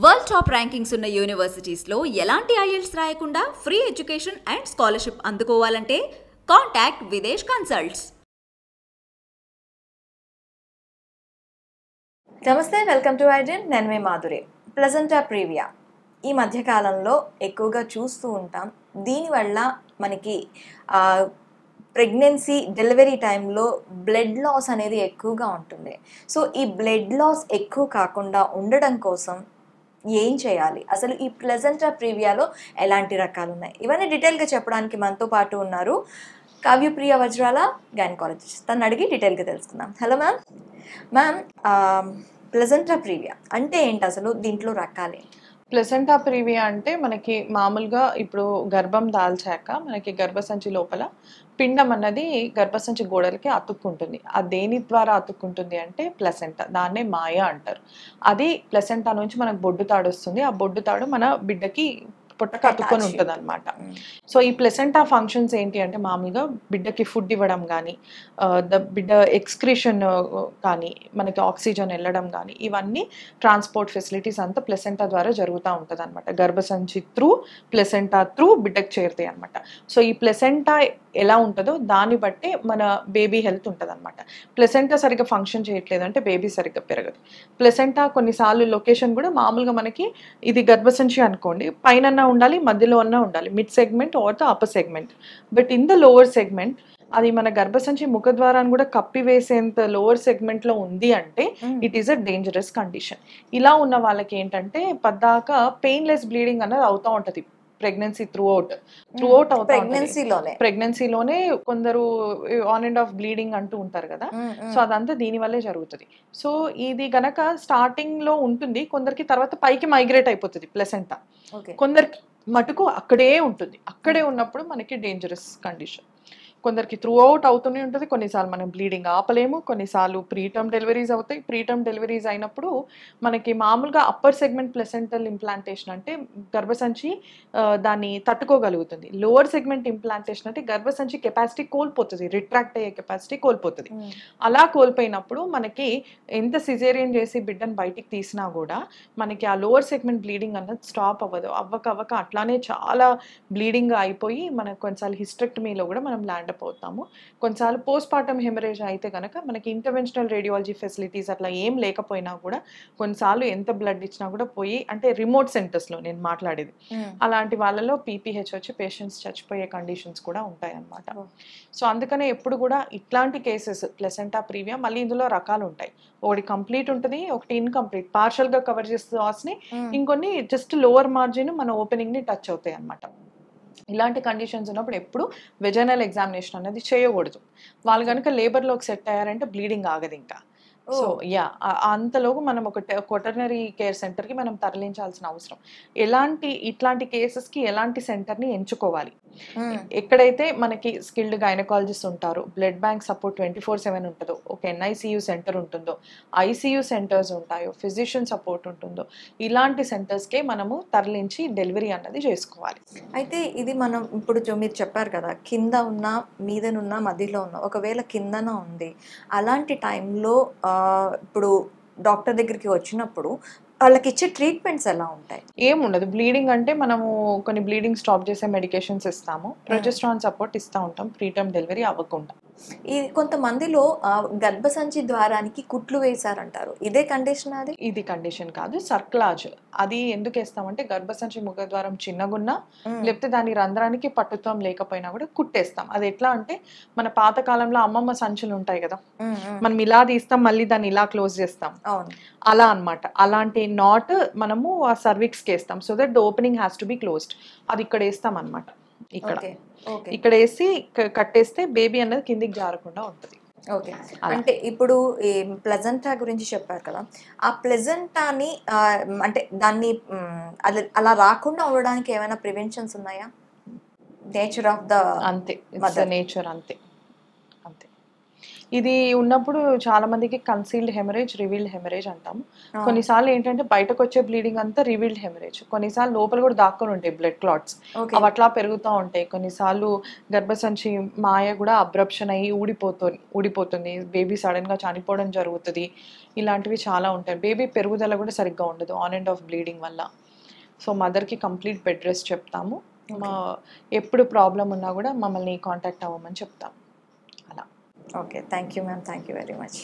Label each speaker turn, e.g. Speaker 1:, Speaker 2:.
Speaker 1: World top rankings ఉన్న యూనివర్సిటీస్లో ఎలాంటి IELTS రాయకుండా ఫ్రీ ఎడ్యుకేషన్ అండ్ స్కాలర్షిప్ అందుకోవాలంటే కాంటాక్ట్ విదేశ్ కన్సల్ట్స్.
Speaker 2: నమస్తే, వెల్కమ్ టు ఐడెన్. నేను మీ మాధురి. ప్లెజెంటా ప్రీవియా ఈ మధ్యకాలంలో ఎక్కువగా చూస్తూ ఉంటాం. దీనివల్ల మనకి ప్రెగ్నెన్సీ డెలివరీ టైంలో బ్లడ్ లాస్ అనేది ఎక్కువగా ఉంటుంది. సో ఈ బ్లడ్ లాస్ ఎక్కువ కాకుండా ఉండడం కోసం ఏం చేయాలి, అసలు ఈ ప్లెజెంటా ప్రీవియాలో ఎలాంటి రకాలు ఉన్నాయి, ఇవన్నీ డీటెయిల్గా చెప్పడానికి మనతో పాటు ఉన్నారు కావ్యప్రియ వజ్రాల, గైనకాలజిస్ట్. తను అడిగి డీటెయిల్గా తెలుసుకుందాం. Hello ma'am. Ma'am, placenta previa అంటే ఏంటి, అసలు దీంట్లో రకాలు ఏంటి?
Speaker 3: ప్లెసెంటా ప్రీవియా అంటే మనకి మామూలుగా ఇప్పుడు గర్భం దాల్చాక మనకి గర్భసంచి లోపల పిండం అన్నది గర్భసంచి గోడలకి అతుక్కుంటుంది. ఆ దేని ద్వారా అతుక్కుంటుంది అంటే ప్లెసెంటా, దాన్నే మాయ అంటారు. అది ప్లెసెంటా నుంచి మనకు బొడ్డు తాడు వస్తుంది. ఆ బొడ్డు తాడు మన బిడ్డకి పొట్టకు అతుక్కొని ఉంటుంది అనమాట. సో ఈ ప్లెసెంటా ఫంక్షన్స్ ఏంటి అంటే మామూలుగా బిడ్డకి ఫుడ్ ఇవ్వడం కానీ, బిడ్డ ఎక్స్క్రీషన్ కానీ, మనకి ఆక్సిజన్ వెళ్ళడం కానీ, ఇవన్నీ ట్రాన్స్పోర్ట్ ఫెసిలిటీస్ అంతా ప్లెసెంటా ద్వారా జరుగుతూ ఉంటుంది అనమాట. గర్భసంచి త్రూ ప్లెసెంటా త్రూ బిడ్డకు చేరుతాయి అనమాట. సో ఈ ప్లెసెంటా ఎలా ఉంటుందో దాన్ని బట్టి మన బేబీ హెల్త్ ఉంటుంది అనమాట. ప్లెసెంటా సరిగ్గా ఫంక్షన్ చేయట్లేదు అంటే బేబీ సరిగ్గా పెరగదు. ప్లెసెంటా కొన్నిసార్లు లొకేషన్ కూడా మామూలుగా మనకి ఇది గర్భసంచి అనుకోండి, పైన ఉండాలి, మధ్యలో అన్నా ఉండాలి, mid segment or the upper segment. But in the lower segment అది మన గర్భసంచి ముఖద్వారాన్ని కూడా కప్పివేసేంత లోవర్ సెగ్మెంట్ లో ఉంది అంటే it is a dangerous condition. ఇలా ఉన్న వాళ్ళకి ఏంటంటే పద్దాక పెయిన్లెస్ బ్లీడింగ్ అన్నది అవుతూ ఉంటది ప్రెగ్నెన్సీ త్రూ అవుట్ ప్రెగ్నెన్సీలోనే కొందరు ఆన్ అండ్ ఆఫ్ బ్లీడింగ్ అంటూ ఉంటారు కదా. సో అదంతా దీని వల్లే జరుగుతుంది. సో ఇది గనక స్టార్టింగ్ లో ఉంటుంది, కొందరికి తర్వాత పైకి మైగ్రేట్ అయిపోతుంది ప్లెసెంటా, కొందరికి మటుకు అక్కడే ఉంటుంది. అక్కడే ఉన్నప్పుడు మనకి డేంజరస్ కండిషన్. కొందరికి త్రూ అవుట్ అవుతూనే ఉంటుంది. కొన్నిసార్లు మనం బ్లీడింగ్ ఆపలేము, కొన్నిసార్లు ప్రీటర్మ్ డెలివరీస్ అవుతాయి. ప్రీటర్మ్ డెలివరీస్ అయినప్పుడు మనకి మామూలుగా అప్పర్ సెగ్మెంట్ ప్లెసెంటల్ ఇంప్లాంటేషన్ అంటే గర్భసంచి దాన్ని తట్టుకోగలుగుతుంది. లోవర్ సెగ్మెంట్ ఇంప్లాంటేషన్ అంటే గర్భసంచి కెపాసిటీ కోల్పోతుంది, రిట్రాక్ట్ అయ్యే కెపాసిటీ కోల్పోతుంది. అలా కోల్పోయినప్పుడు మనకి ఎంత సిజేరియన్ చేసి బిడ్డను బయటికి తీసినా కూడా మనకి ఆ లోవర్ సెగ్మెంట్ బ్లీడింగ్ అన్నది స్టాప్ అవ్వదు. అవ్వక అట్లానే చాలా బ్లీడింగ్ అయిపోయి మనకు కొన్నిసార్లు హిస్టెక్టమీలో కూడా మనం ల్యాండ్ అవుతాము. కొన్నిసార్లు పోస్ట్ పార్టమ్ హెమరేజ్ అయితే కనుక మనకి ఇంటర్వెన్షనల్ రేడియాలజీ ఫెసిలిటీస్ అట్లా ఏం లేకపోయినా కూడా కొన్నిసార్లు ఎంత బ్లడ్ ఇచ్చినా కూడా పోయి, అంటే రిమోట్ సెంటర్స్లో నేను మాట్లాడేది, అలాంటి వాళ్ళలో పీపీహెచ్ వచ్చి పేషెంట్స్ చచ్చిపోయే కండిషన్స్ కూడా ఉంటాయి అన్నమాట. సో అందుకనే ఎప్పుడు కూడా ఇట్లాంటి కేసెస్ ప్లెసెంటా ప్రీవియా మళ్ళీ ఇందులో రకాలు ఉంటాయి. ఒకటి కంప్లీట్ ఉంటుంది, ఒకటి ఇన్కంప్లీట్, పార్షియల్గా కవర్ చేస్తే లాస్ని, ఇంకొన్ని జస్ట్ లోవర్ మార్జిన్ మన ఓపెనింగ్ని టచ్ అవుతాయి అన్నమాట. ఇలాంటి కండిషన్స్ ఉన్నప్పుడు ఎప్పుడు వెజైనల్ ఎగ్జామినేషన్ అనేది చేయకూడదు. వాళ్ళు కనుక లేబర్లోకి సెట్ అయ్యారంటే బ్లీడింగ్ ఆగదు ఇంకా. సో అంతలోపు మనం ఒక క్వటర్నరీ కేర్ సెంటర్కి మనం తరలించాల్సిన అవసరం. ఇట్లాంటి కేసెస్కి ఎలాంటి సెంటర్ని ఎంచుకోవాలి, ఎక్కడైతే మనకి స్కిల్డ్ గైనకాలజిస్ట్ ఉంటారో, బ్లడ్ బ్యాంక్ సపోర్ట్ 24/7 ఉంటుందో, ఒక ఎన్ఐసియు సెంటర్ ఉంటుందో, ఐసియు సెంటర్స్ ఉంటాయో, ఫిజిషియన్ సపోర్ట్ ఉంటుందో, ఇలాంటి సెంటర్స్కే మనము తరలించి డెలివరీ అన్నది చేసుకోవాలి.
Speaker 2: అయితే ఇది మనం ఇప్పుడు మీరు చెప్పారు కదా, కింద ఉన్న, మీదనున్న, మధ్యలో ఉన్న, ఒకవేళ కిందన ఉంది, అలాంటి టైంలో ఇప్పుడు డాక్టర్ దగ్గరికి వచ్చినప్పుడు వాళ్ళకి ఇచ్చే ట్రీట్మెంట్స్ ఎలా ఉంటాయి?
Speaker 3: ఏముండదు. బ్లీడింగ్ అంటే మనము కొన్ని బ్లీడింగ్ స్టాప్ చేసే మెడికేషన్స్ ఇస్తాము, ప్రొజెస్ట్రాన్ సపోర్ట్ ఇస్తూ ఉంటాం ప్రీటర్మ్ డెలివరీ అవ్వకుండా.
Speaker 2: ఈ కొంతమందిలో గర్భసంచి ద్వారానికి కుట్లు వేశారంటారు, ఇదే కండిషన్?
Speaker 3: ఇది కండిషన్ కాదు, సర్క్లాజ్. అది ఎందుకు వేస్తామంటే గర్భసంచి ముఖద్వారం చిన్నగున్నా లేకపోతే దాని రంధ్రానికి పట్టుత్వం లేకపోయినా కూడా కుట్టేస్తాం. అది ఎట్లా అంటే మన పాత కాలంలో అమ్మమ్మ సంచులు ఉంటాయి కదా, మనం ఇలా తీస్తాం మళ్ళీ దాన్ని ఇలా క్లోజ్ చేస్తాం, అలా అన్నమాట. అలాంటి నాట్ మనము ఆ సర్విక్స్కి వేస్తాం, so that the opening has to be closed. అది ఇక్కడ వేస్తాం అన్నమాట. ఇక్కడ వేసి కట్టేస్తే బేబీ అన్నది కిందికి జారకుండా ఉంటుంది.
Speaker 2: ఓకే. అంటే ఇప్పుడు ఈ ప్లెజెంటా గురించి చెప్పారు కదా, ఆ ప్లెజెంటాని అంటే దాన్ని అలా రాకుండా ఉండడానికి ఏమైనా ప్రివెన్షన్స్ ఉన్నాయా? నేచర్ ఆఫ్ ద
Speaker 3: అంతే, నేచర్ అంతే. ఇది ఉన్నప్పుడు చాలా మందికి కన్సీల్డ్ హెమరేజ్, రివీల్డ్ హెమరేజ్ అంటాము. కొన్నిసార్లు ఏంటంటే బయటకు వచ్చే బ్లీడింగ్ అంతా రివీల్డ్ హెమరేజ్, కొన్నిసార్లు లోపల కూడా దాక్కొని ఉంటాయి బ్లడ్ క్లాట్స్, అవి అట్లా పెరుగుతూ ఉంటాయి. కొన్నిసార్లు గర్భసంచి మాయ కూడా అబ్రప్షన్ అయ్యి ఊడిపోతుంది, బేబీ సడన్ గా చనిపోవడం జరుగుతుంది. ఇలాంటివి చాలా ఉంటాయి. బేబీ పెరుగుదల కూడా సరిగ్గా ఉండదు ఆన్ అండ్ ఆఫ్ బ్లీడింగ్ వల్ల. సో మదర్కి కంప్లీట్ బెడ్ రెస్ట్ చెప్తాము. ఎప్పుడు ప్రాబ్లం ఉన్నా కూడా మమ్మల్ని కాంటాక్ట్ అవ్వమని చెప్తాము. అలా.
Speaker 2: Okay, thank you ma'am, thank you very much.